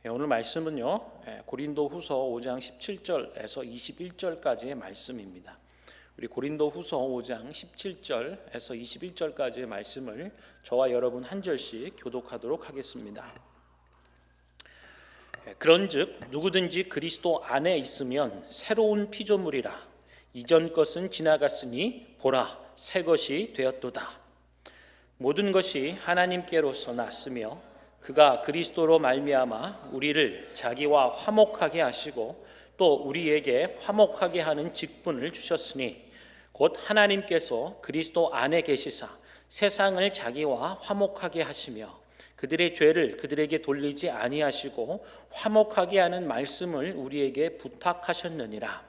오늘 말씀은요, 고린도후서 5장 17절에서 21절까지의 말씀입니다. 우리 고린도후서 5장 17절에서 21절까지의 말씀을 저와 여러분 한 절씩 교독하도록 하겠습니다. 그런즉 누구든지 그리스도 안에 있으면 새로운 피조물이라. 이전 것은 지나갔으니 보라, 새 것이 되었도다. 모든 것이 하나님께로서 났으며 그가 그리스도로 말미암아 우리를 자기와 화목하게 하시고 또 우리에게 화목하게 하는 직분을 주셨으니 곧 하나님께서 그리스도 안에 계시사 세상을 자기와 화목하게 하시며 그들의 죄를 그들에게 돌리지 아니하시고 화목하게 하는 말씀을 우리에게 부탁하셨느니라.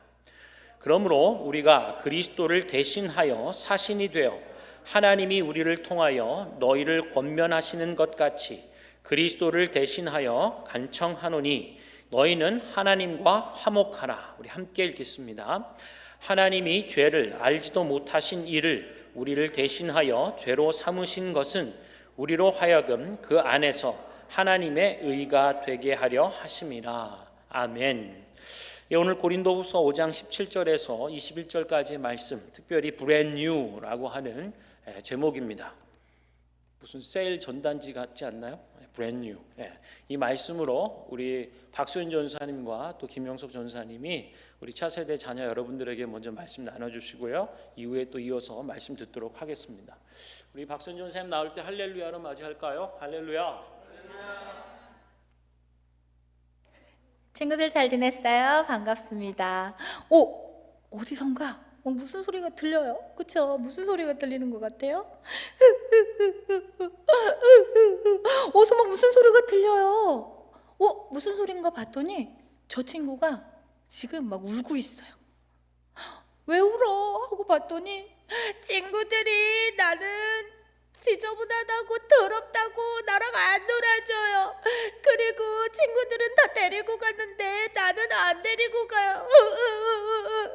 그러므로 우리가 그리스도를 대신하여 사신이 되어 하나님이 우리를 통하여 너희를 권면하시는 것 같이 그리스도를 대신하여 간청하노니 너희는 하나님과 화목하라. 우리 함께 읽겠습니다. 하나님이 죄를 알지도 못하신 이를 우리를 대신하여 죄로 삼으신 것은 우리로 하여금 그 안에서 하나님의 의가 되게 하려 하심이라. 아멘. 오늘 고린도후서 5장 17절에서 21절까지의 말씀, 특별히 brand new라고 하는 제목입니다. 무슨 세일 전단지 같지 않나요? brand new. 이 말씀으로 우리 박소연 전사님과 또 김영석 전사님이 우리 차세대 자녀 여러분들에게 먼저 말씀 나눠주시고요. 이후에 또 이어서 말씀 듣도록 하겠습니다. 우리 박소연 전사님 나올 때 할렐루야로 맞이할까요? 할렐루야. 친구들 잘 지냈어요? 반갑습니다. 어디선가? 무슨 소리가 들려요? 그쵸? 무슨 소리가 들리는 것 같아요? 어디서 막 무슨 소리가 들려요? 무슨 소린가 봤더니 저 친구가 지금 막 울고 있어요. 왜 울어? 하고 봤더니 친구들이 나는 지저분하다고 더럽다고 나랑 안 놀아줘요. 그리고 친구들은 다 데리고 가는데 나는 안 데리고 가요.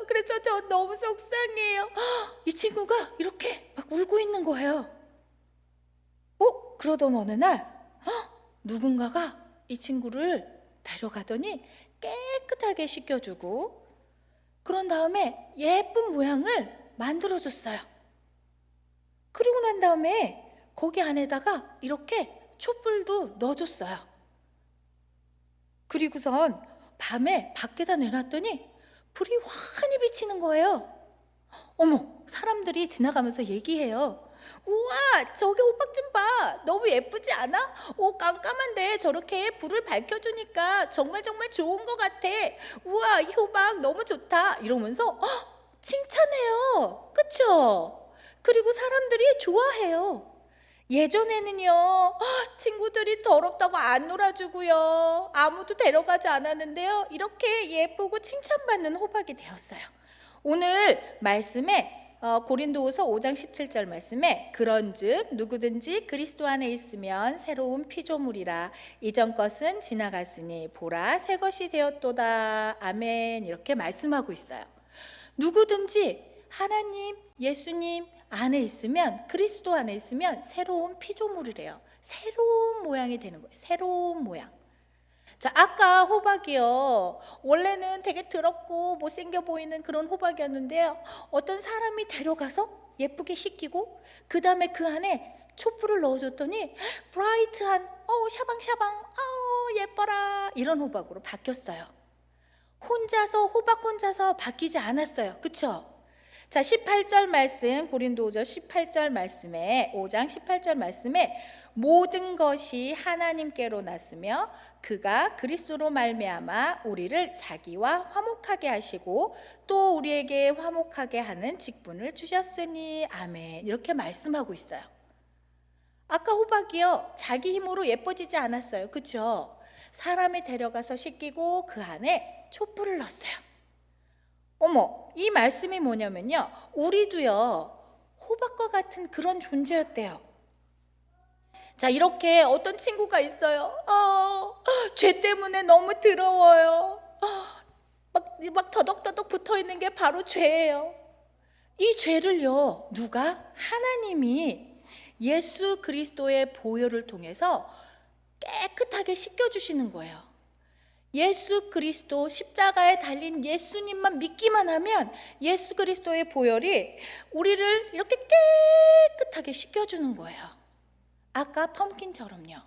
그래서 저 너무 속상해요. 이 친구가 이렇게 막 울고 있는 거예요. 그러던 어느 날 누군가가 이 친구를 데려가더니 깨끗하게 씻겨주고 그런 다음에 예쁜 모양을 만들어줬어요. 그리고 난 다음에 거기 안에다가 이렇게 촛불도 넣어줬어요. 그리고선 밤에 밖에다 내놨더니 불이 환히 비치는 거예요. 어머, 사람들이 지나가면서 얘기해요. 우와, 저기 호박 좀 봐. 너무 예쁘지 않아? 깜깜한데 저렇게 불을 밝혀주니까 정말 좋은 것 같아. 우와, 이 호박 너무 좋다. 이러면서 칭찬해요. 그쵸? 그리고 사람들이 좋아해요. 예전에는요, 친구들이 더럽다고 안 놀아주고요, 아무도 데려가지 않았는데요, 이렇게 예쁘고 칭찬받는 호박이 되었어요. 오늘 말씀에 고린도후서 5장 17절 말씀에 그런즉 누구든지 그리스도 안에 있으면 새로운 피조물이라. 이전 것은 지나갔으니 보라, 새 것이 되었도다. 아멘. 이렇게 말씀하고 있어요. 누구든지 하나님, 예수님 안에 있으면, 그리스도 안에 있으면 새로운 피조물이래요. 새로운 모양이 되는 거예요. 새로운 모양. 자, 아까 호박이요, 원래는 되게 더럽고 못생겨 보이는 그런 호박이었는데요, 어떤 사람이 데려가서 예쁘게 씻기고 그 다음에 그 안에 촛불을 넣어줬더니 브라이트한 샤방샤방 예뻐라 이런 호박으로 바뀌었어요. 호박 혼자서 바뀌지 않았어요. 그쵸? 자, 18절 말씀, 고린도후서 18절 말씀에, 5장 18절 말씀에 모든 것이 하나님께로 났으며 그가 그리스도로 말미암아 우리를 자기와 화목하게 하시고 또 우리에게 화목하게 하는 직분을 주셨으니 아멘. 이렇게 말씀하고 있어요. 아까 호박이요, 자기 힘으로 예뻐지지 않았어요. 그쵸? 사람이 데려가서 씻기고 그 안에 촛불을 넣었어요. 어머, 이 말씀이 뭐냐면요, 우리도요 호박과 같은 그런 존재였대요. 자, 이렇게 어떤 친구가 있어요. 죄 때문에 너무 더러워요. 막 더덕더덕 붙어있는 게 바로 죄예요. 이 죄를요, 누가? 하나님이 예수 그리스도의 보혈을 통해서 깨끗하게 씻겨주시는 거예요. 예수 그리스도 십자가에 달린 예수님만 믿기만 하면 예수 그리스도의 보혈이 우리를 이렇게 깨끗하게 씻겨주는 거예요. 아까 펌킨처럼요.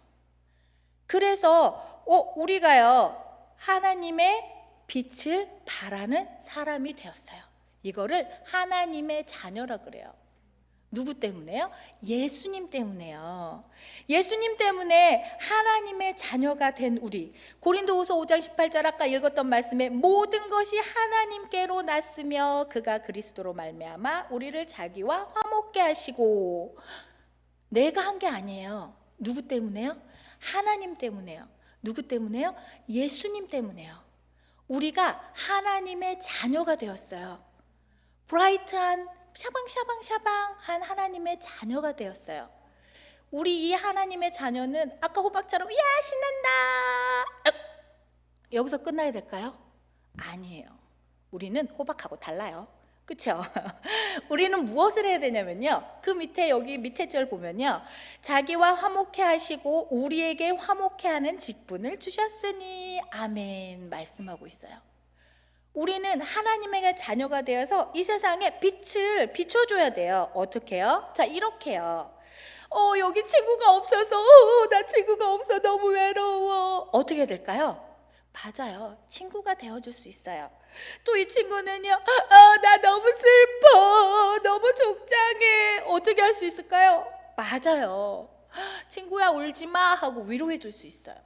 그래서 우리가요 하나님의 빛을 발하는 사람이 되었어요. 이거를 하나님의 자녀라 그래요. 누구 때문에요? 예수님 때문에요. 예수님 때문에 하나님의 자녀가 된 우리. 고린도후서 5장 18절 아까 읽었던 말씀에 모든 것이 하나님께로 났으며 그가 그리스도로 말미암아 우리를 자기와 화목케 하시고. 내가 한 게 아니에요. 누구 때문에요? 하나님 때문에요. 누구 때문에요? 예수님 때문에요. 우리가 하나님의 자녀가 되었어요. 브라이트한 샤방샤방샤방한 하나님의 자녀가 되었어요. 우리 이 하나님의 자녀는 아까 호박처럼 야 신난다 여기서 끝나야 될까요? 아니에요. 우리는 호박하고 달라요. 그렇죠? 우리는 무엇을 해야 되냐면요, 그 밑에 여기 밑에 절 보면요, 자기와 화목케 하시고 우리에게 화목케 하는 직분을 주셨으니 아멘 말씀하고 있어요. 우리는 하나님의 자녀가 되어서 이 세상에 빛을 비춰줘야 돼요. 어떻게요? 자, 이렇게요. 여기 친구가 없어서 나 친구가 없어 너무 외로워. 어떻게 해야 될까요? 맞아요. 친구가 되어줄 수 있어요. 또 이 친구는요, 나 너무 슬퍼 너무 속상해. 어떻게 할 수 있을까요? 맞아요. 친구야 울지 마 하고 위로해 줄 수 있어요.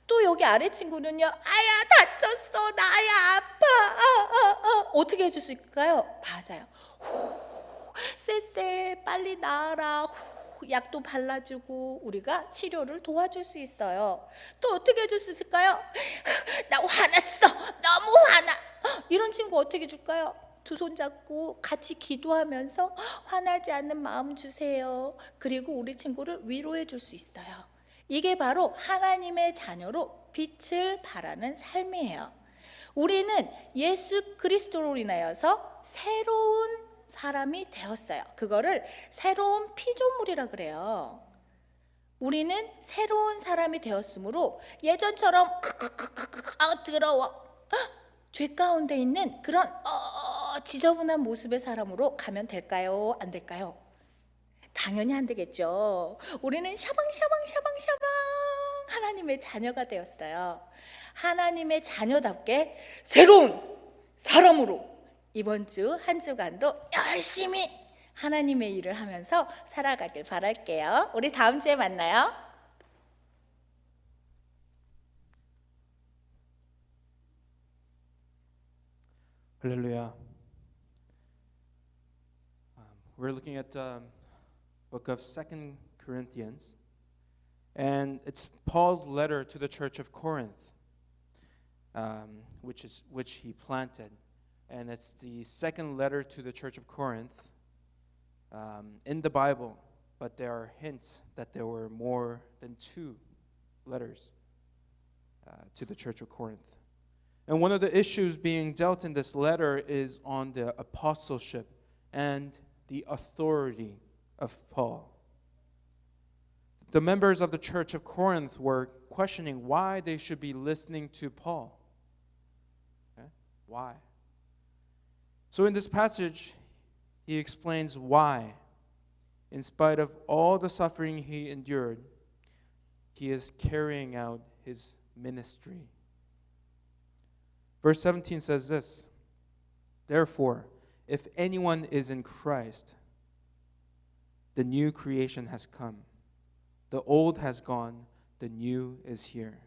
또 여기 아래 친구는요, 아야 다쳤어 나야 아파. 어떻게 해줄 수 있을까요? 맞아요. 쎄쎄 빨리 나아라. 약도 발라주고 우리가 치료를 도와줄 수 있어요. 또 어떻게 해줄 수 있을까요? 나 화났어 너무 화나. 이런 친구 어떻게 줄까요? 두 손 잡고 같이 기도하면서 화나지 않는 마음 주세요. 그리고 우리 친구를 위로해 줄 수 있어요. 이게 바로 하나님의 자녀로 빛을 발하는 삶이에요. 우리는 예수 그리스도로 인하여서 새로운 사람이 되었어요. 그거를 새로운 피조물이라 그래요. 우리는 새로운 사람이 되었으므로 예전처럼 더러워 죄 가운데 있는 그런 지저분한 모습의 사람으로 가면 될까요? 안 될까요? 당연히 안 되겠죠. 우리는 샤방샤방샤방샤방 하나님의 자녀가 되었어요. 하나님의 자녀답게 새로운 사람으로 이번 주 한 주간도 열심히 하나님의 일을 하면서 살아가길 바랄게요. 우리 다음 주에 만나요. Hallelujah. We're looking at book of 2 Corinthians, and it's Paul's letter to the church of Corinth, which he planted, and it's the second letter to the church of Corinth in the Bible, but there are hints that there were more than 2 letters to the church of Corinth. And one of the issues being dealt in this letter is on the apostleship and the authority of Paul. The members of the church of Corinth were questioning why they should be listening to Paul. Okay? Why? So in this passage, he explains why, in spite of all the suffering he endured, he is carrying out his ministry. Verse 17 says this: Therefore, if anyone is in Christ, the new creation has come. The old has gone, the new is here.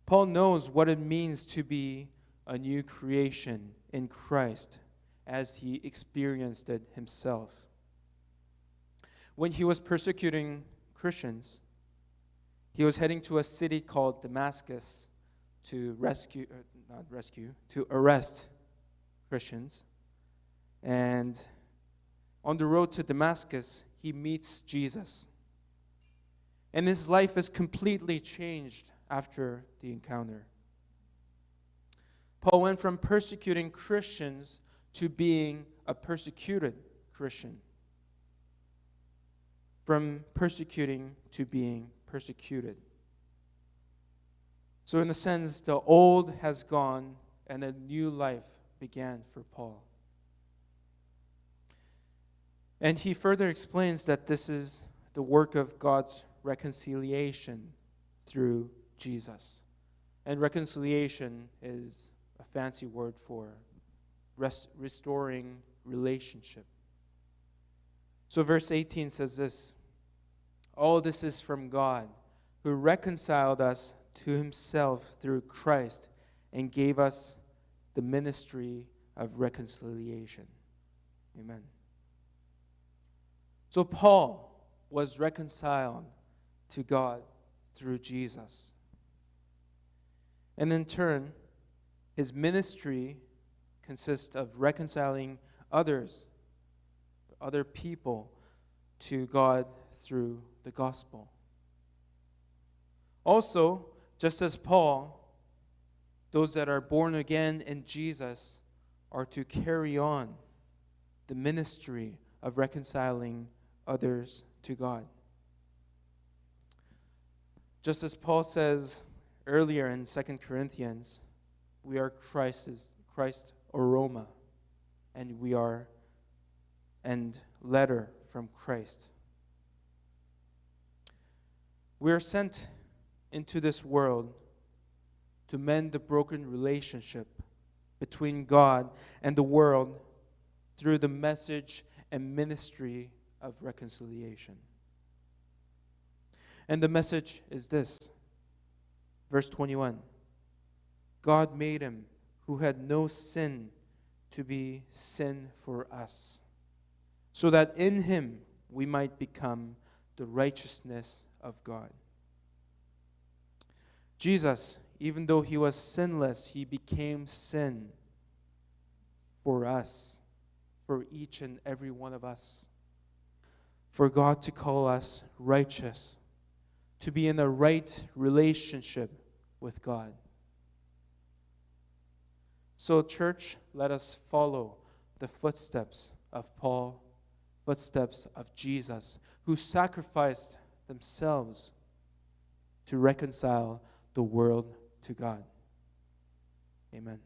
Paul knows what it means to be a new creation in Christ as he experienced it himself. When he was persecuting Christians, he was heading to a city called Damascus to arrest Christians. And on the road to Damascus, he meets Jesus. And his life is completely changed after the encounter. Paul went from persecuting Christians to being a persecuted Christian. From persecuting to being persecuted. So in a sense, the old has gone and a new life began for Paul. And he further explains that this is the work of God's reconciliation through Jesus. And reconciliation is a fancy word for restoring relationship. So verse 18 says this: all this is from God, who reconciled us to himself through Christ and gave us the ministry of reconciliation. Amen. So Paul was reconciled to God through Jesus. And in turn, his ministry consists of reconciling others, other people, to God through the gospel. Also, just as Paul, those that are born again in Jesus are to carry on the ministry of reconciling others to God. Just as Paul says earlier in 2 Corinthians, we are Christ's aroma, and we are and letter from Christ. We are sent into this world to mend the broken relationship between God and the world through the message and ministry of reconciliation. And the message is this, verse 21. God made him who had no sin to be sin for us, so that in him we might become the righteousness of God. Jesus, even though he was sinless, he became sin for us, for each and every one of us, for God to call us righteous, to be in a right relationship with God. So, church, let us follow the footsteps of Paul, footsteps of Jesus, who sacrificed themselves to reconcile the world to God. Amen.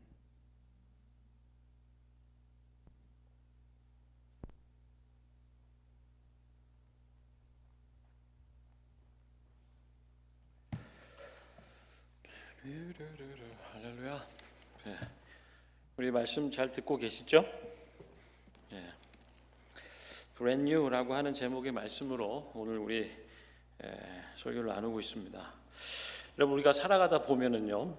할렐루야. 네. 우리 말씀 잘 듣고 계시죠? 네. Brand New라고 하는 제목의 말씀으로 오늘 우리 설교를 나누고 있습니다. 여러분, 우리가 살아가다 보면은요,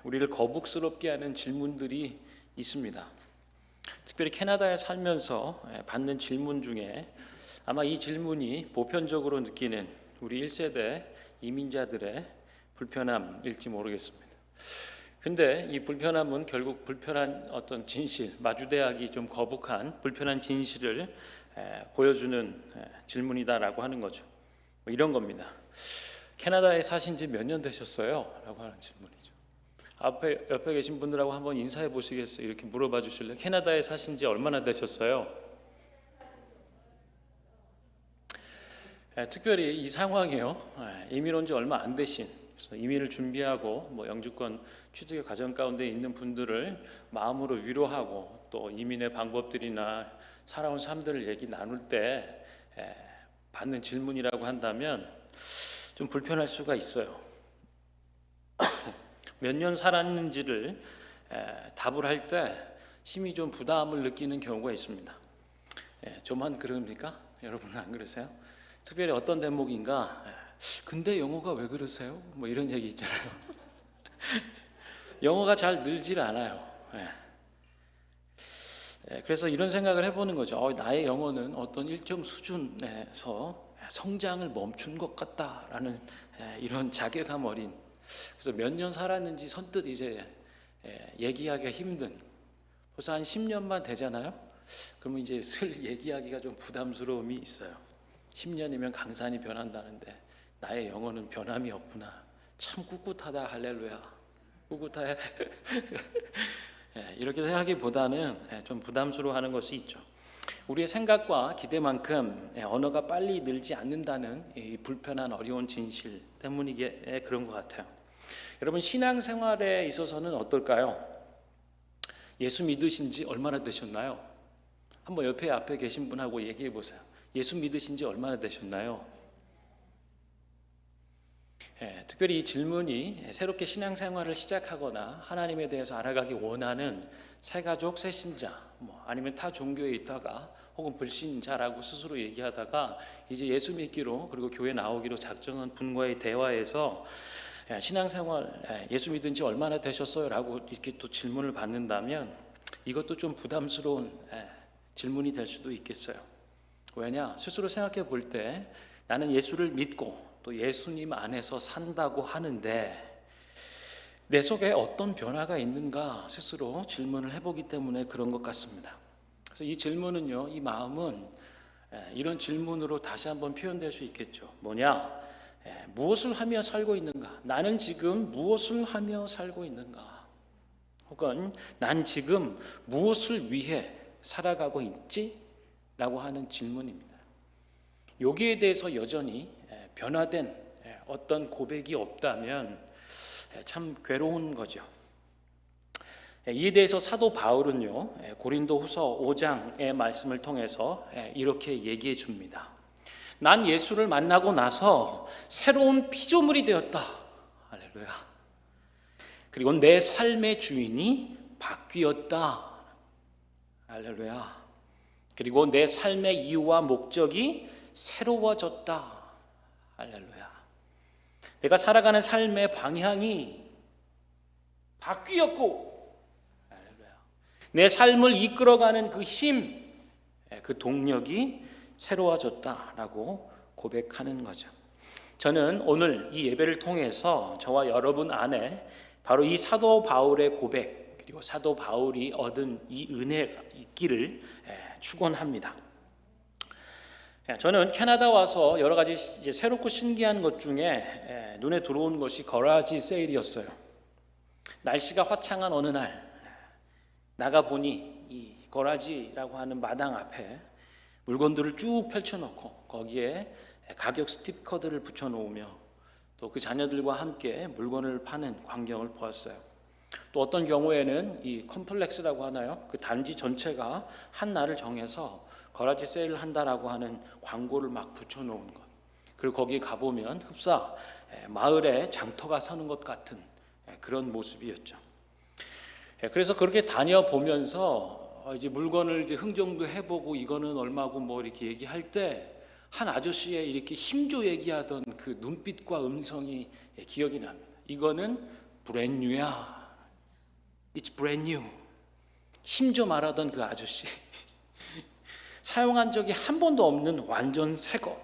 우리를 거북스럽게 하는 질문들이 있습니다. 특별히 캐나다에 살면서 받는 질문 중에 아마 이 질문이 보편적으로 느끼는 우리 1세대 이민자들의 불편함일지 모르겠습니다. 근데 이 불편함은 결국 불편한 어떤 진실, 마주대하기 좀 거북한 불편한 진실을 보여주는 질문이다라고 하는 거죠. 뭐 이런 겁니다. 캐나다에 사신 지 몇 년 되셨어요? 라고 하는 질문이죠. 옆에 계신 분들하고 한번 인사해 보시겠어요? 이렇게 물어봐 주실래요? 캐나다에 사신 지 얼마나 되셨어요? 특별히 이 상황이요, 이민 온 지 얼마 안 되신, 그래서 이민을 준비하고 뭐 영주권 취득의 과정 가운데 있는 분들을 마음으로 위로하고 또 이민의 방법들이나 살아온 삶들을 얘기 나눌 때 받는 질문이라고 한다면 좀 불편할 수가 있어요. 몇 년 살았는지를 답을 할 때 심히 좀 부담을 느끼는 경우가 있습니다. 저만 그럽니까? 여러분은 안 그러세요? 특별히 어떤 대목인가, 근데 영어가 왜 그러세요? 뭐 이런 얘기 있잖아요. 영어가 잘 늘질 않아요. 그래서 이런 생각을 해보는 거죠. 나의 영어는 어떤 일정 수준에서 성장을 멈춘 것 같다라는 이런 자괴감 어린, 그래서 몇 년 살았는지 선뜻 이제 얘기하기가 힘든, 벌써 한 10년만 되잖아요. 그러면 이제 슬 얘기하기가 좀 부담스러움이 있어요. 10년이면 강산이 변한다는데 나의 영어는 변함이 없구나. 참 꿋꿋하다. 할렐루야. 꿋꿋해. 이렇게 생각하기보다는 좀 부담스러워하는 것이 있죠. 우리의 생각과 기대만큼 언어가 빨리 늘지 않는다는 이 불편한 어려운 진실 때문이게 그런 것 같아요. 여러분 신앙생활에 있어서는 어떨까요? 예수 믿으신 지 얼마나 되셨나요? 한번 옆에 앞에 계신 분하고 얘기해 보세요. 예수 믿으신 지 얼마나 되셨나요? 특별히 이 질문이 새롭게 신앙생활을 시작하거나 하나님에 대해서 알아가기 원하는 새가족, 새신자, 아니면 타 종교에 있다가 혹은 불신자라고 스스로 얘기하다가 이제 예수 믿기로 그리고 교회 나오기로 작정한 분과의 대화에서 신앙생활 예수 믿은 지 얼마나 되셨어요? 라고 이렇게 또 질문을 받는다면 이것도 좀 부담스러운 질문이 될 수도 있겠어요. 왜냐? 스스로 생각해 볼 때 나는 예수를 믿고 또 예수님 안에서 산다고 하는데 내 속에 어떤 변화가 있는가 스스로 질문을 해보기 때문에 그런 것 같습니다. 그래서 이 질문은요, 이 마음은 이런 질문으로 다시 한번 표현될 수 있겠죠. 뭐냐? 무엇을 하며 살고 있는가? 나는 지금 무엇을 하며 살고 있는가? 혹은 난 지금 무엇을 위해 살아가고 있지? 라고 하는 질문입니다. 여기에 대해서 여전히 변화된 어떤 고백이 없다면 참 괴로운 거죠. 이에 대해서 사도 바울은요, 고린도후서 5장의 말씀을 통해서 이렇게 얘기해 줍니다. 난 예수를 만나고 나서 새로운 피조물이 되었다. 할렐루야. 그리고 내 삶의 주인이 바뀌었다. 할렐루야. 그리고 내 삶의 이유와 목적이 새로워졌다. 할렐루야. 내가 살아가는 삶의 방향이 바뀌었고, 할렐루야. 내 삶을 이끌어가는 그 힘, 그 동력이 새로워졌다라고 고백하는 거죠. 저는 오늘 이 예배를 통해서 저와 여러분 안에 바로 이 사도 바울의 고백 그리고 사도 바울이 얻은 이 은혜가 있기를 축원합니다. 저는 캐나다 와서 여러 가지 이제 새롭고 신기한 것 중에 눈에 들어온 것이 거라지 세일이었어요. 날씨가 화창한 어느 날 나가 보니 이 거라지라고 하는 마당 앞에 물건들을 쭉 펼쳐놓고 거기에 가격 스티커들을 붙여놓으며 또 그 자녀들과 함께 물건을 파는 광경을 보았어요. 또 어떤 경우에는 이 컴플렉스라고 하나요? 그 단지 전체가 한 날을 정해서 거라지 세일을 한다라고 하는 광고를 막 붙여놓은 것. 그리고 거기 가보면 흡사 마을에 장터가 서는 것 같은 그런 모습이었죠. 그래서 그렇게 다녀보면서 이제 물건을 이제 흥정도 해보고 이거는 얼마고 뭐 이렇게 얘기할 때 한 아저씨의 이렇게 힘줘 얘기하던 그 눈빛과 음성이 기억이 납니다. 이거는 브랜뉴야. It's brand new. 힘줘 말하던 그 아저씨. 사용한 적이 한 번도 없는 완전 새 것.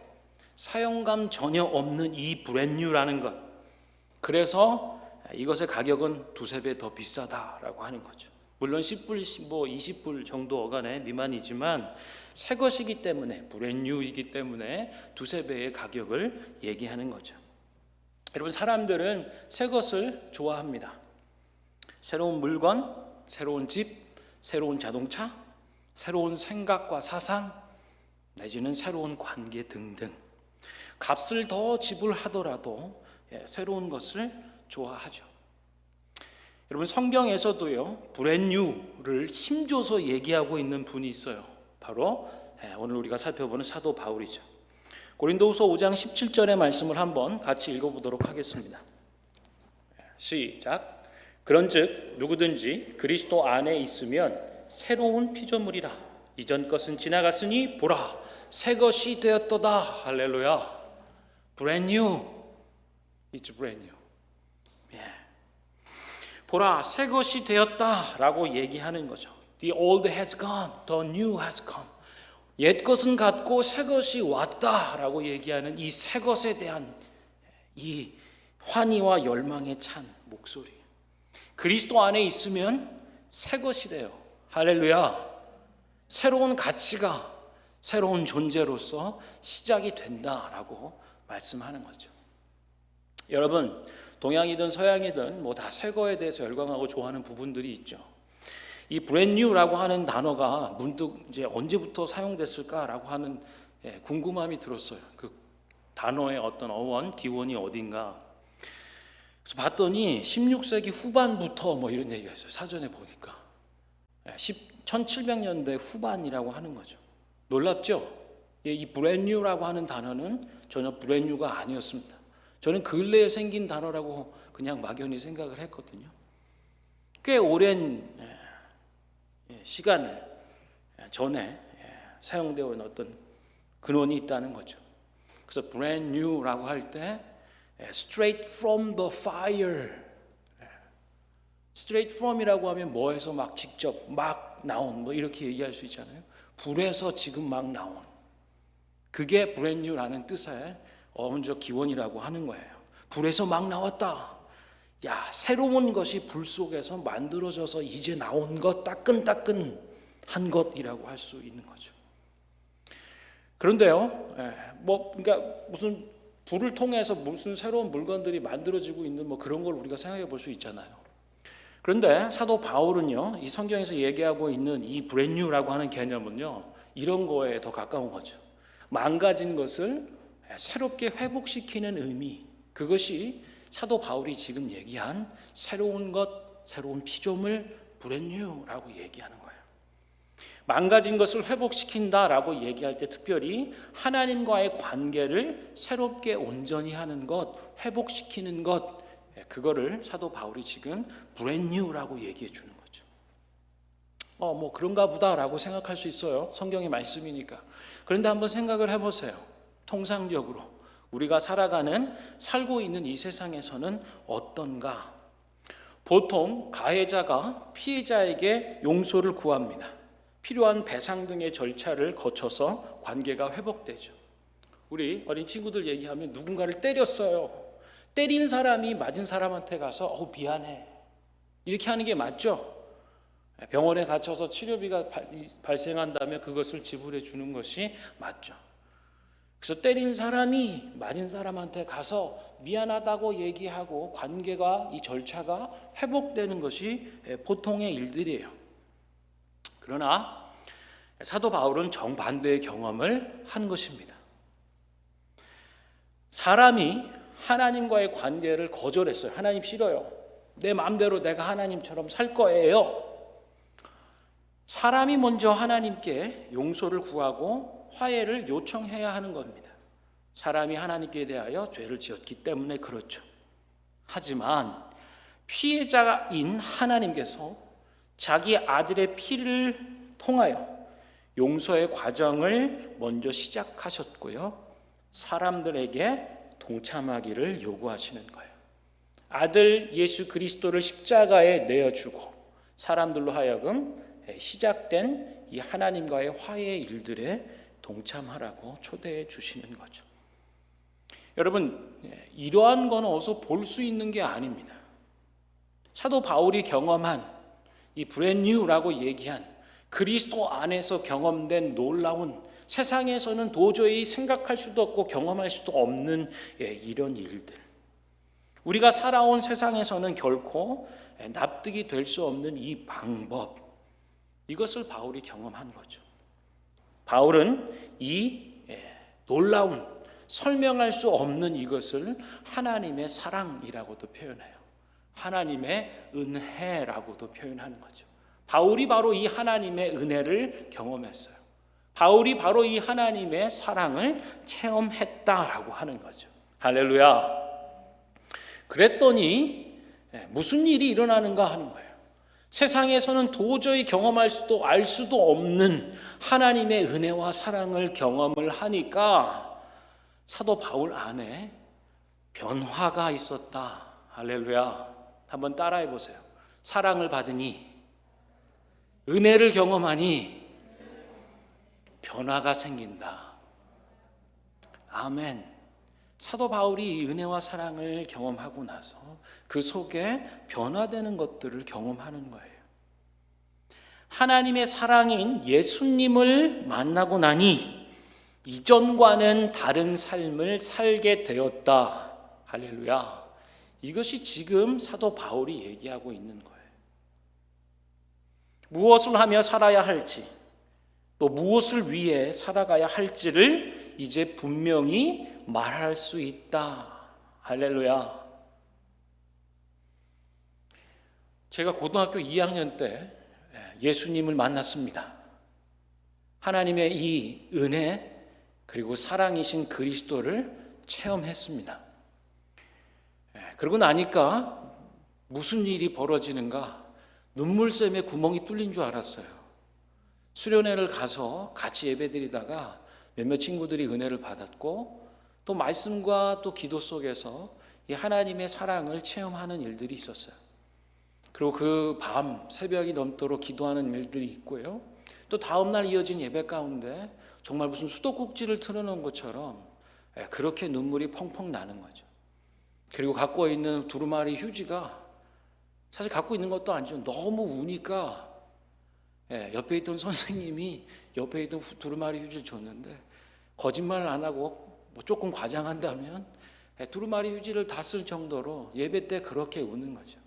사용감 전혀 없는 이 브랜뉴라는 것. 그래서 이것의 가격은 두세 배 더 비싸다라고 하는 거죠. 물론 10불, 20불 정도 어간의 미만이지만 새 것이기 때문에 브랜뉴이기 때문에 두세 배의 가격을 얘기하는 거죠. 여러분 사람들은 새 것을 좋아합니다. 새로운 물건, 새로운 집, 새로운 자동차, 새로운 생각과 사상, 내지는 새로운 관계 등등 값을 더 지불하더라도 새로운 것을 좋아하죠. 여러분 성경에서도요 브랜뉴를 힘줘서 얘기하고 있는 분이 있어요. 바로 오늘 우리가 살펴보는 사도 바울이죠. 고린도후서 5장 17절의 말씀을 한번 같이 읽어보도록 하겠습니다. 시작. 그런즉 누구든지 그리스도 안에 있으면 새로운 피조물이라. 이전 것은 지나갔으니 보라 새 것이 되었도다. 할렐루야. Brand new. It's brand new. 보라 새 것이 되었다라고 얘기하는 거죠. The old has gone, the new has come. 옛 것은 갔고 새 것이 왔다라고 얘기하는 이 새 것에 대한 이 환희와 열망에 찬 목소리. 그리스도 안에 있으면 새 것이래요. 할렐루야. 새로운 가치가 새로운 존재로서 시작이 된다라고 말씀하는 거죠. 여러분 동양이든 서양이든 뭐 다 새 거에 대해서 열광하고 좋아하는 부분들이 있죠. 이 브랜뉴라고 하는 단어가 문득 이제 언제부터 사용됐을까라고 하는 궁금함이 들었어요. 그 단어의 어떤 어원, 기원이 어딘가. 그래서 봤더니 16세기 후반부터 뭐 이런 얘기가 있어요. 사전에 보니까 1700년대 후반이라고 하는 거죠. 놀랍죠? 이 브랜뉴라고 하는 단어는 전혀 브랜뉴가 아니었습니다. 저는 근래에 생긴 단어라고 그냥 막연히 생각을 했거든요. 꽤 오랜 시간 전에 사용되어 온 어떤 근원이 있다는 거죠. 그래서 brand new라고 할 때 straight from the fire, straight from이라고 하면 뭐에서 막 직접 막 나온 뭐 이렇게 얘기할 수 있잖아요. 불에서 지금 막 나온, 그게 brand new라는 뜻의 어원적 기원이라고 하는 거예요. 불에서 막 나왔다. 야, 새로운 것이 불 속에서 만들어져서 이제 나온 것, 따끈따끈한 것이라고 할 수 있는 거죠. 그런데요, 그러니까 무슨 불을 통해서 무슨 새로운 물건들이 만들어지고 있는 뭐 그런 걸 우리가 생각해 볼 수 있잖아요. 그런데 사도 바울은요, 이 성경에서 얘기하고 있는 이 브랜뉴라고 하는 개념은요, 이런 거에 더 가까운 거죠. 망가진 것을 새롭게 회복시키는 의미, 그것이 사도 바울이 지금 얘기한 새로운 것, 새로운 피조물, 브랜뉴라고 얘기하는 거예요. 망가진 것을 회복시킨다라고 얘기할 때 특별히 하나님과의 관계를 새롭게 온전히 하는 것, 회복시키는 것, 그거를 사도 바울이 지금 브랜뉴라고 얘기해 주는 거죠. 뭐 그런가 보다라고 생각할 수 있어요. 성경의 말씀이니까. 그런데 한번 생각을 해보세요. 통상적으로 우리가 살고 있는 이 세상에서는 어떤가? 보통 가해자가 피해자에게 용서를 구합니다. 필요한 배상 등의 절차를 거쳐서 관계가 회복되죠. 우리 어린 친구들 얘기하면 누군가를 때렸어요. 때린 사람이 맞은 사람한테 가서 미안해 이렇게 하는 게 맞죠? 병원에 갇혀서 치료비가 발생한다면 그것을 지불해 주는 것이 맞죠. 그래서 때린 사람이 맞은 사람한테 가서 미안하다고 얘기하고 관계가, 이 절차가 회복되는 것이 보통의 일들이에요. 그러나 사도 바울은 정반대의 경험을 한 것입니다. 사람이 하나님과의 관계를 거절했어요. 하나님 싫어요. 내 마음대로 내가 하나님처럼 살 거예요. 사람이 먼저 하나님께 용서를 구하고 화해를 요청해야 하는 겁니다. 사람이 하나님께 대하여 죄를 지었기 때문에 그렇죠. 하지만 피해자인 하나님께서 자기 아들의 피를 통하여 용서의 과정을 먼저 시작하셨고요, 사람들에게 동참하기를 요구하시는 거예요. 아들 예수 그리스도를 십자가에 내어주고 사람들로 하여금 시작된 이 하나님과의 화해의 일들에 동참하라고 초대해 주시는 거죠. 여러분, 이러한 건 어디서 볼 수 있는 게 아닙니다. 사도 바울이 경험한 이 브랜뉴라고 얘기한 그리스도 안에서 경험된 놀라운, 세상에서는 도저히 생각할 수도 없고 경험할 수도 없는 이런 일들, 우리가 살아온 세상에서는 결코 납득이 될 수 없는 이 방법, 이것을 바울이 경험한 거죠. 바울은 이 놀라운, 설명할 수 없는 이것을 하나님의 사랑이라고도 표현해요. 하나님의 은혜라고도 표현하는 거죠. 바울이 바로 이 하나님의 은혜를 경험했어요. 바울이 바로 이 하나님의 사랑을 체험했다라고 하는 거죠. 할렐루야. 그랬더니 무슨 일이 일어나는가 하는 거예요. 세상에서는 도저히 경험할 수도 알 수도 없는 하나님의 은혜와 사랑을 경험을 하니까 사도 바울 안에 변화가 있었다. 할렐루야. 한번 따라해 보세요. 사랑을 받으니, 은혜를 경험하니 변화가 생긴다. 아멘. 사도 바울이 이 은혜와 사랑을 경험하고 나서 그 속에 변화되는 것들을 경험하는 거예요. 하나님의 사랑인 예수님을 만나고 나니 이전과는 다른 삶을 살게 되었다. 할렐루야. 이것이 지금 사도 바울이 얘기하고 있는 거예요. 무엇을 하며 살아야 할지, 또 무엇을 위해 살아가야 할지를 이제 분명히 말할 수 있다. 할렐루야. 제가 고등학교 2학년 때 예수님을 만났습니다. 하나님의 이 은혜 그리고 사랑이신 그리스도를 체험했습니다. 그러고 나니까 무슨 일이 벌어지는가 눈물샘에 구멍이 뚫린 줄 알았어요. 수련회를 가서 같이 예배드리다가 몇몇 친구들이 은혜를 받았고 또 말씀과 또 기도 속에서 이 하나님의 사랑을 체험하는 일들이 있었어요. 그리고 그 밤 새벽이 넘도록 기도하는 일들이 있고요. 또 다음날 이어진 예배 가운데 정말 무슨 수도꼭지를 틀어놓은 것처럼 그렇게 눈물이 펑펑 나는 거죠. 그리고 갖고 있는 두루마리 휴지가 사실 갖고 있는 것도 아니죠. 너무 우니까 옆에 있던 선생님이 옆에 있던 두루마리 휴지를 줬는데 거짓말을 안 하고 뭐 조금 과장한다면 두루마리 휴지를 다 쓸 정도로 예배 때 그렇게 우는 거죠.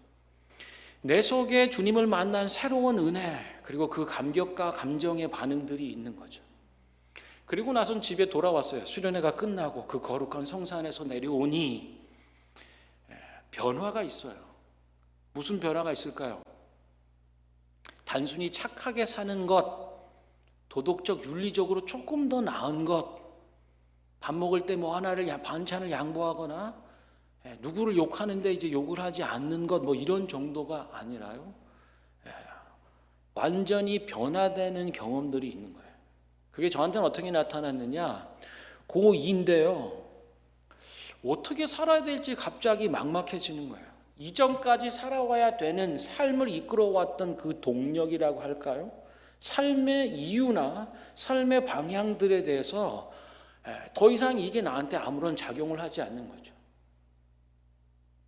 내 속에 주님을 만난 새로운 은혜 그리고 그 감격과 감정의 반응들이 있는 거죠. 그리고 나선 집에 돌아왔어요. 수련회가 끝나고 그 거룩한 성산에서 내려오니 변화가 있어요. 무슨 변화가 있을까요? 단순히 착하게 사는 것, 도덕적 윤리적으로 조금 더 나은 것, 밥 먹을 때 뭐 하나를 반찬을 양보하거나 누구를 욕하는데 이제 욕을 하지 않는 것 뭐 이런 정도가 아니라요. 완전히 변화되는 경험들이 있는 거예요. 그게 저한테는 어떻게 나타났느냐? 고2인데요. 어떻게 살아야 될지 갑자기 막막해지는 거예요. 이전까지 살아와야 되는 삶을 이끌어왔던 그 동력이라고 할까요? 삶의 이유나 삶의 방향들에 대해서 더 이상 이게 나한테 아무런 작용을 하지 않는 거죠.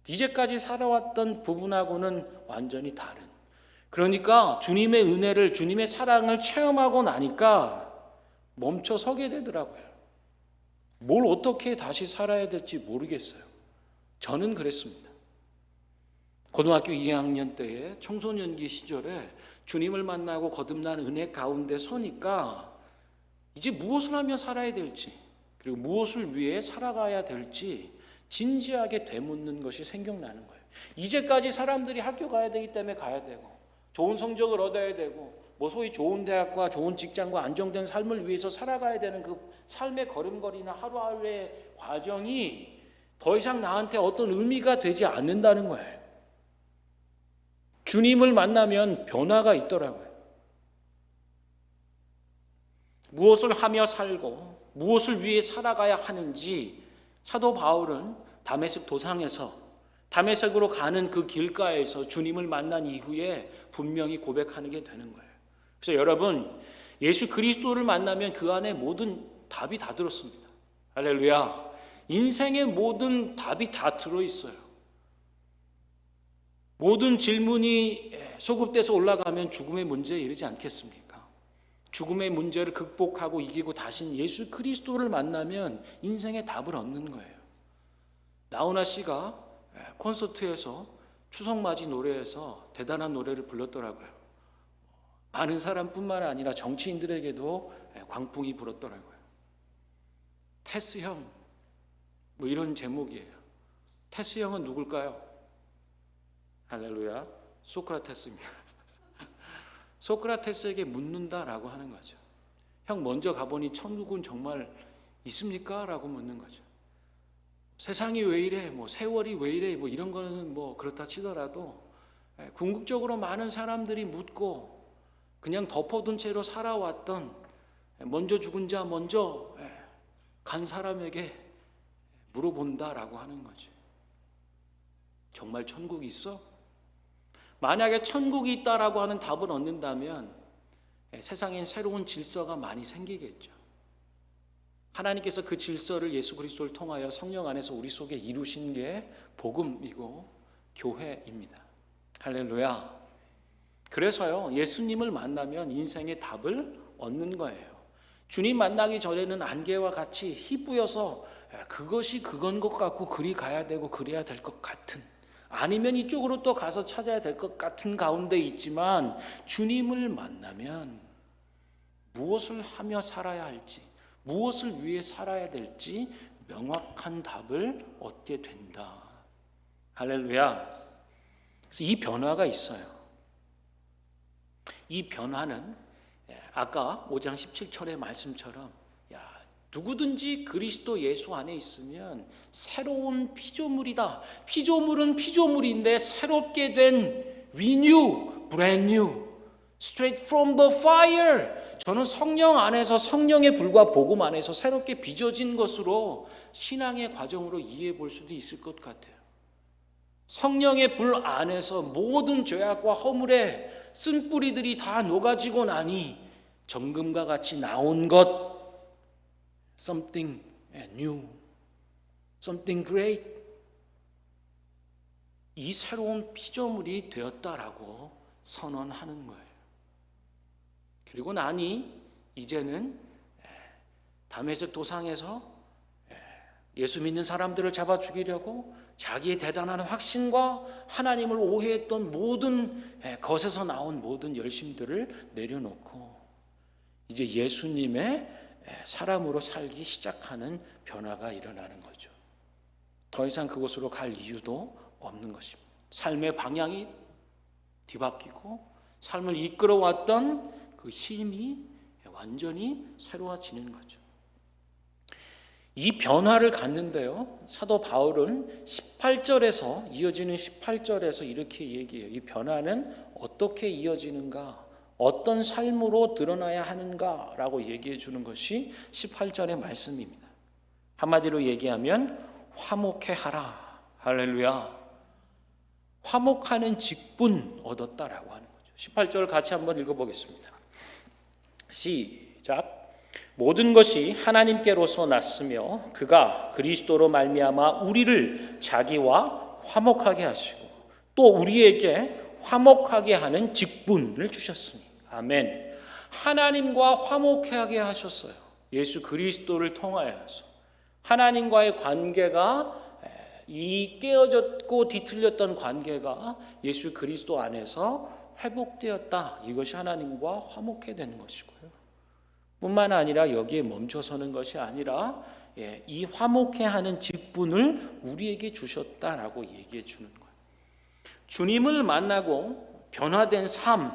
이제까지 살아왔던 부분하고는 완전히 다른. 그러니까 주님의 은혜를, 주님의 사랑을 체험하고 나니까 멈춰 서게 되더라고요. 뭘 어떻게 다시 살아야 될지 모르겠어요. 저는 그랬습니다. 고등학교 2학년 때에 청소년기 시절에 주님을 만나고 거듭난 은혜 가운데 서니까 이제 무엇을 하며 살아야 될지 그리고 무엇을 위해 살아가야 될지 진지하게 되묻는 것이 생각나는 거예요. 이제까지 사람들이 학교 가야 되기 때문에 가야 되고 좋은 성적을 얻어야 되고 뭐 소위 좋은 대학과 좋은 직장과 안정된 삶을 위해서 살아가야 되는 그 삶의 걸음걸이나 하루하루의 과정이 더 이상 나한테 어떤 의미가 되지 않는다는 거예요. 주님을 만나면 변화가 있더라고요. 무엇을 하며 살고 무엇을 위해 살아가야 하는지 사도 바울은 다메섹 도상에서 다메섹으로 가는 그 길가에서 주님을 만난 이후에 분명히 고백하는 게 되는 거예요. 그래서 여러분 예수 그리스도를 만나면 그 안에 모든 답이 다 들었습니다. 할렐루야. 인생의 모든 답이 다 들어있어요. 모든 질문이 소급돼서 올라가면 죽음의 문제에 이르지 않겠습니까? 죽음의 문제를 극복하고 이기고 다신 예수 그리스도를 만나면 인생의 답을 얻는 거예요. 나훈아 씨가 콘서트에서 추석맞이 노래에서 대단한 노래를 불렀더라고요. 많은 사람뿐만 아니라 정치인들에게도 광풍이 불었더라고요. 테스 형, 뭐 이런 제목이에요. 테스 형은 누굴까요? 할렐루야, 소크라테스입니다. 소크라테스에게 묻는다라고 하는 거죠. 형 먼저 가보니 천국은 정말 있습니까? 라고 묻는 거죠. 세상이 왜 이래, 뭐 세월이 왜 이래, 뭐 이런 거는 뭐 그렇다 치더라도 궁극적으로 많은 사람들이 묻고 그냥 덮어둔 채로 살아왔던 먼저 죽은 자, 먼저 간 사람에게 물어본다라고 하는 거죠. 정말 천국이 있어? 만약에 천국이 있다라고 하는 답을 얻는다면 세상엔 새로운 질서가 많이 생기겠죠. 하나님께서 그 질서를 예수 그리스도를 통하여 성령 안에서 우리 속에 이루신 게 복음이고 교회입니다. 할렐루야. 그래서요, 예수님을 만나면 인생의 답을 얻는 거예요. 주님 만나기 전에는 안개와 같이 희뿌여서 그것이 그건 것 같고 그리 가야 되고 그래야 될 것 같은, 아니면 이쪽으로 또 가서 찾아야 될 것 같은 가운데 있지만 주님을 만나면 무엇을 하며 살아야 할지, 무엇을 위해 살아야 될지 명확한 답을 얻게 된다. 할렐루야. 그래서 이 변화가 있어요. 이 변화는 아까 5장 17절의 말씀처럼 누구든지 그리스도 예수 안에 있으면 새로운 피조물이다. 피조물은 피조물인데 새롭게 된 renew, brand new, straight from the fire. 저는 성령 안에서, 성령의 불과 복음 안에서 새롭게 빚어진 것으로 신앙의 과정으로 이해해 볼 수도 있을 것 같아요. 성령의 불 안에서 모든 죄악과 허물의 쓴뿌리들이 다 녹아지고 나니 정금과 같이 나온 것, something new, something great, 이 새로운 피조물이 되었다라고 선언하는 거예요. 그리고 나니 이제는 다메섹 도상에서 예수 믿는 사람들을 잡아 죽이려고 자기의 대단한 확신과 하나님을 오해했던 모든 것에서 나온 모든 열심들을 내려놓고 이제 예수님의 사람으로 살기 시작하는 변화가 일어나는 거죠. 더 이상 그곳으로 갈 이유도 없는 것입니다. 삶의 방향이 뒤바뀌고 삶을 이끌어왔던 그 힘이 완전히 새로워지는 거죠. 이 변화를 갖는데요, 사도 바울은 18절에서 이어지는 18절에서 이렇게 얘기해요. 이 변화는 어떻게 이어지는가, 어떤 삶으로 드러나야 하는가라고 얘기해 주는 것이 18절의 말씀입니다. 한마디로 얘기하면 화목해하라. 할렐루야. 화목하는 직분 얻었다라고 하는 거죠. 18절 같이 한번 읽어보겠습니다. 시작. 모든 것이 하나님께로서 났으며 그가 그리스도로 말미암아 우리를 자기와 화목하게 하시고 또 우리에게 화목하게 하는 직분을 주셨으니. 아멘. 하나님과 화목하게 하셨어요. 예수 그리스도를 통하여서 하나님과의 관계가, 이 깨어졌고 뒤틀렸던 관계가 예수 그리스도 안에서 회복되었다. 이것이 하나님과 화목해 되는 것이고요. 뿐만 아니라 여기에 멈춰서는 것이 아니라 이 화목해 하는 직분을 우리에게 주셨다라고 얘기해 주는 거예요. 주님을 만나고 변화된 삶,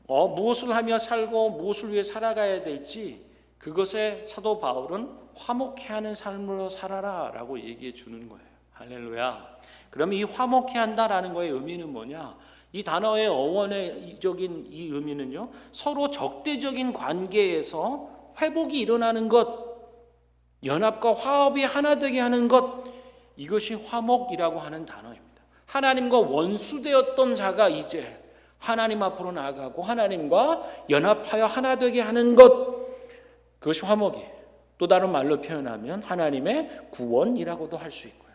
무엇을 하며 살고 무엇을 위해 살아가야 될지, 그것에 사도 바울은 화목해 하는 삶으로 살아라 라고 얘기해 주는 거예요. 할렐루야. 그러면 이 화목해 한다라는 거의 의미는 뭐냐? 이 단어의 어원적인 이 의미는요, 서로 적대적인 관계에서 회복이 일어나는 것, 연합과 화합이 하나 되게 하는 것, 이것이 화목이라고 하는 단어입니다. 하나님과 원수되었던 자가 이제 하나님 앞으로 나아가고 하나님과 연합하여 하나 되게 하는 것, 그것이 화목이에요. 또 다른 말로 표현하면 하나님의 구원이라고도 할 수 있고요.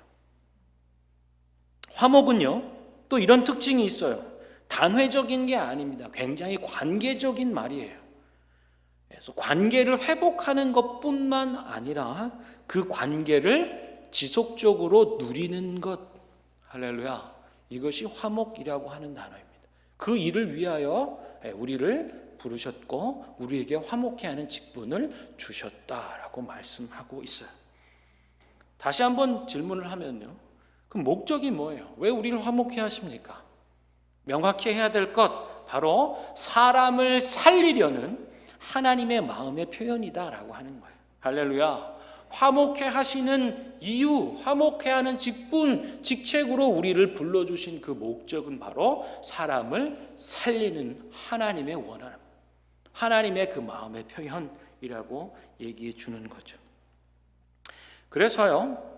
화목은요, 또 이런 특징이 있어요. 단회적인 게 아닙니다. 굉장히 관계적인 말이에요. 그래서 관계를 회복하는 것뿐만 아니라 그 관계를 지속적으로 누리는 것. 할렐루야. 이것이 화목이라고 하는 단어입니다. 그 일을 위하여 우리를 부르셨고 우리에게 화목해 하는 직분을 주셨다라고 말씀하고 있어요. 다시 한번 질문을 하면요, 그럼 목적이 뭐예요? 왜 우리를 화목해 하십니까? 명확히 해야 될 것, 바로 사람을 살리려는 하나님의 마음의 표현이다라고 하는 거예요. 할렐루야. 화목해 하시는 이유, 화목해 하는 직분, 직책으로 우리를 불러주신 그 목적은 바로 사람을 살리는 하나님의 원함, 하나님의 그 마음의 표현이라고 얘기해 주는 거죠. 그래서요,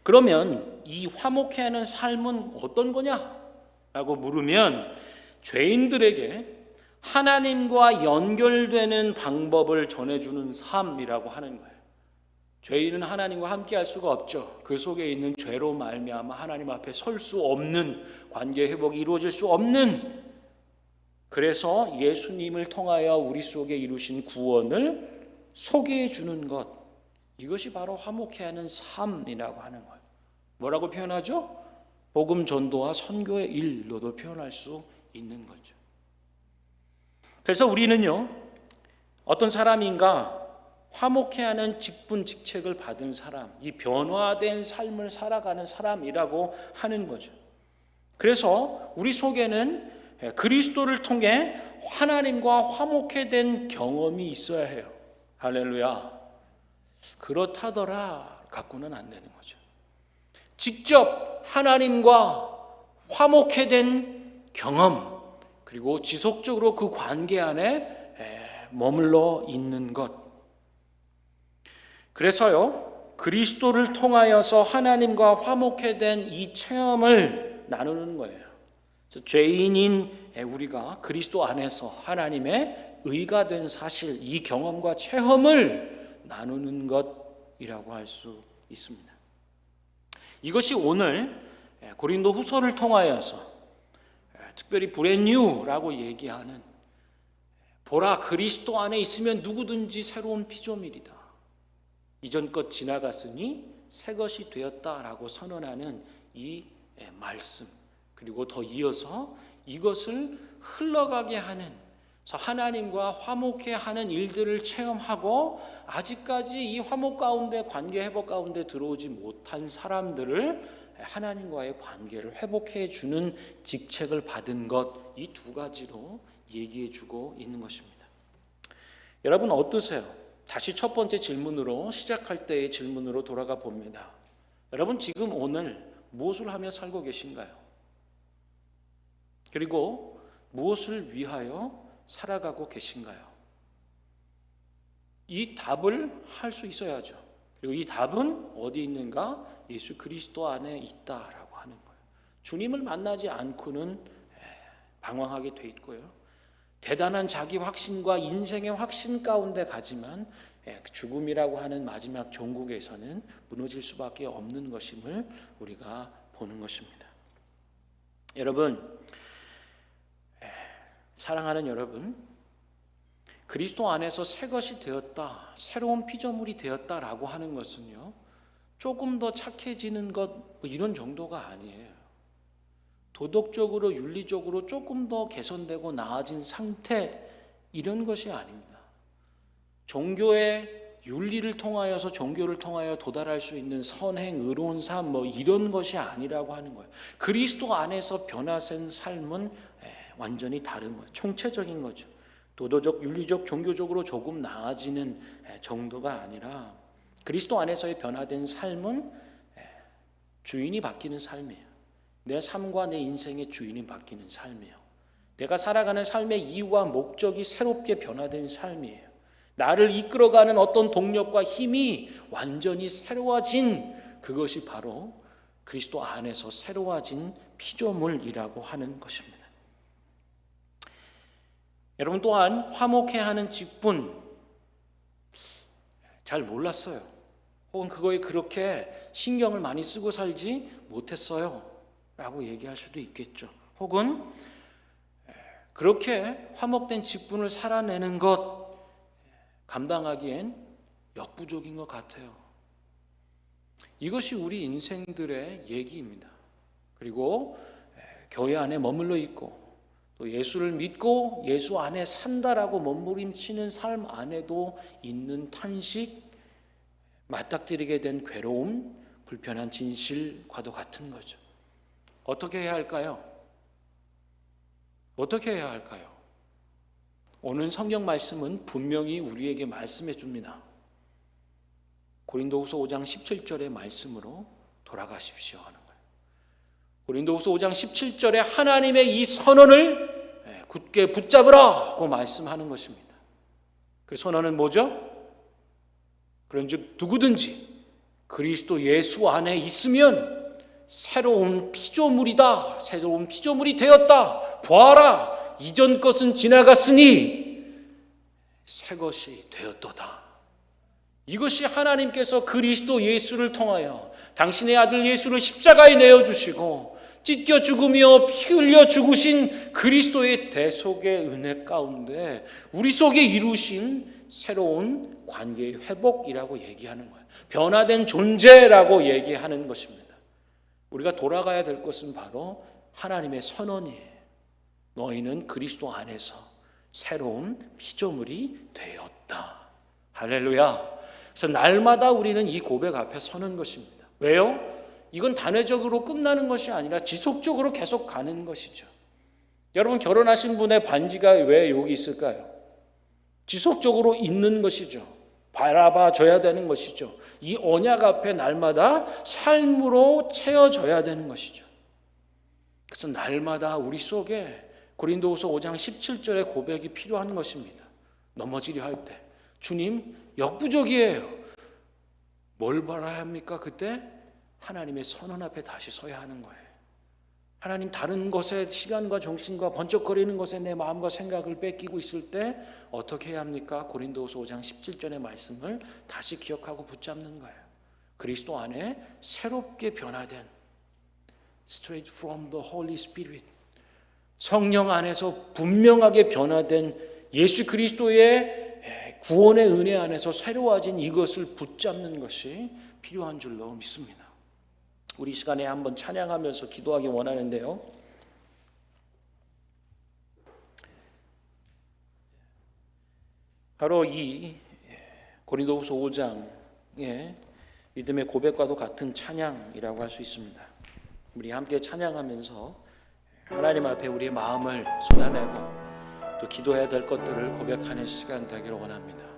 그러면 이 화목해 하는 삶은 어떤 거냐라고 물으면 죄인들에게 하나님과 연결되는 방법을 전해주는 삶이라고 하는 거예요. 죄인은 하나님과 함께 할 수가 없죠. 그 속에 있는 죄로 말미암아 하나님 앞에 설 수 없는, 관계 회복이 이루어질 수 없는, 그래서 예수님을 통하여 우리 속에 이루신 구원을 소개해 주는 것, 이것이 바로 화목해 하는 삶이라고 하는 거예요. 뭐라고 표현하죠? 복음 전도와 선교의 일로도 표현할 수 있는 거죠. 그래서 우리는요, 어떤 사람인가 화목해 하는 직분, 직책을 받은 사람, 이 변화된 삶을 살아가는 사람이라고 하는 거죠. 그래서 우리 속에는 그리스도를 통해 하나님과 화목해 된 경험이 있어야 해요. 할렐루야. 그렇다더라 갖고는 안 되는 거죠. 직접 하나님과 화목해 된 경험, 그리고 지속적으로 그 관계 안에 머물러 있는 것. 그래서요, 그리스도를 통하여서 하나님과 화목해 된 이 체험을 나누는 거예요. 그래서 죄인인 우리가 그리스도 안에서 하나님의 의가 된 사실, 이 경험과 체험을 나누는 것이라고 할 수 있습니다. 이것이 오늘 고린도 후서를 통하여서 특별히 브랜뉴라고 얘기하는, 보라 그리스도 안에 있으면 누구든지 새로운 피조물이다, 이전 것 지나갔으니 새 것이 되었다라고 선언하는 이 말씀, 그리고 더 이어서 이것을 흘러가게 하는, 하나님과 화목해 하는 일들을 체험하고 아직까지 이 화목 가운데, 관계 회복 가운데 들어오지 못한 사람들을 하나님과의 관계를 회복해 주는 직책을 받은 것, 이 두 가지로 얘기해 주고 있는 것입니다. 여러분 어떠세요? 다시 첫 번째 질문으로, 시작할 때의 질문으로 돌아가 봅니다. 여러분 지금 오늘 무엇을 하며 살고 계신가요? 그리고 무엇을 위하여 살아가고 계신가요? 이 답을 할 수 있어야죠. 그리고 이 답은 어디 있는가? 예수 그리스도 안에 있다라고 하는 거예요. 주님을 만나지 않고는 방황하게 돼 있고요, 대단한 자기 확신과 인생의 확신 가운데 가지만 죽음이라고 하는 마지막 종국에서는 무너질 수밖에 없는 것임을 우리가 보는 것입니다. 여러분, 사랑하는 여러분, 그리스도 안에서 새 것이 되었다, 새로운 피조물이 되었다라고 하는 것은요, 조금 더 착해지는 것 이런 정도가 아니에요. 도덕적으로, 윤리적으로 조금 더 개선되고 나아진 상태, 이런 것이 아닙니다. 종교의 윤리를 통하여서, 종교를 통하여 도달할 수 있는 선행, 의로운 삶 이런 것이 아니라고 하는 거예요. 그리스도 안에서 변화된 삶은 완전히 다른 거예요. 총체적인 거죠. 도덕적, 윤리적, 종교적으로 조금 나아지는 정도가 아니라 그리스도 안에서의 변화된 삶은 주인이 바뀌는 삶이에요. 내 삶과 내 인생의 주인이 바뀌는 삶이에요. 내가 살아가는 삶의 이유와 목적이 새롭게 변화된 삶이에요. 나를 이끌어가는 어떤 동력과 힘이 완전히 새로워진, 그것이 바로 그리스도 안에서 새로워진 피조물이라고 하는 것입니다. 여러분 또한 화목해 하는 직분 잘 몰랐어요. 혹은 그거에 그렇게 신경을 많이 쓰고 살지 못했어요 라고 얘기할 수도 있겠죠. 혹은 그렇게 화목된 직분을 살아내는 것 감당하기엔 역부족인 것 같아요. 이것이 우리 인생들의 얘기입니다. 그리고 교회 안에 머물러 있고 또 예수를 믿고 예수 안에 산다라고 몸부림치는 삶 안에도 있는 탄식, 맞닥뜨리게 된 괴로움, 불편한 진실과도 같은 거죠. 어떻게 해야 할까요? 어떻게 해야 할까요? 오늘 성경 말씀은 분명히 우리에게 말씀해 줍니다. 고린도후서 5장 17절의 말씀으로 돌아가십시오 하는 거예요. 고린도후서 5장 17절에 하나님의 이 선언을 굳게 붙잡으라고 말씀하는 것입니다. 그 선언은 뭐죠? 그런즉 누구든지 그리스도 예수 안에 있으면 새로운 피조물이다, 새로운 피조물이 되었다, 보아라 이전 것은 지나갔으니 새 것이 되었도다. 이것이 하나님께서 그리스도 예수를 통하여 당신의 아들 예수를 십자가에 내어주시고 찢겨 죽으며 피 흘려 죽으신 그리스도의 대속의 은혜 가운데 우리 속에 이루신 새로운 관계의 회복이라고 얘기하는 거예요. 변화된 존재라고 얘기하는 것입니다. 우리가 돌아가야 될 것은 바로 하나님의 선언이에요. 너희는 그리스도 안에서 새로운 피조물이 되었다. 할렐루야. 그래서 날마다 우리는 이 고백 앞에 서는 것입니다. 왜요? 이건 단회적으로 끝나는 것이 아니라 지속적으로 계속 가는 것이죠. 여러분, 결혼하신 분의 반지가 왜 여기 있을까요? 지속적으로 있는 것이죠. 바라봐 줘야 되는 것이죠. 이 언약 앞에 날마다 삶으로 채워져야 되는 것이죠. 그래서 날마다 우리 속에 고린도후서 5장 17절의 고백이 필요한 것입니다. 넘어지려 할 때 주님, 역부족이에요. 뭘 바라야 합니까? 그때 하나님의 선언 앞에 다시 서야 하는 거예요. 하나님, 다른 것에 시간과 정신과 번쩍거리는 것에 내 마음과 생각을 뺏기고 있을 때 어떻게 해야 합니까? 고린도후서 5장 17절의 말씀을 다시 기억하고 붙잡는 거예요. 그리스도 안에 새롭게 변화된 straight from the Holy Spirit, 성령 안에서 분명하게 변화된 예수 그리스도의 구원의 은혜 안에서 새로워진 이것을 붙잡는 것이 필요한 줄로 믿습니다. 우리 시간에 한번 찬양하면서 기도하기 원하는데요. 바로 이 고린도후서 5장의 믿음의 고백과도 같은 찬양이라고 할 수 있습니다. 우리 함께 찬양하면서 하나님 앞에 우리의 마음을 쏟아내고 또 기도해야 될 것들을 고백하는 시간 되기를 원합니다.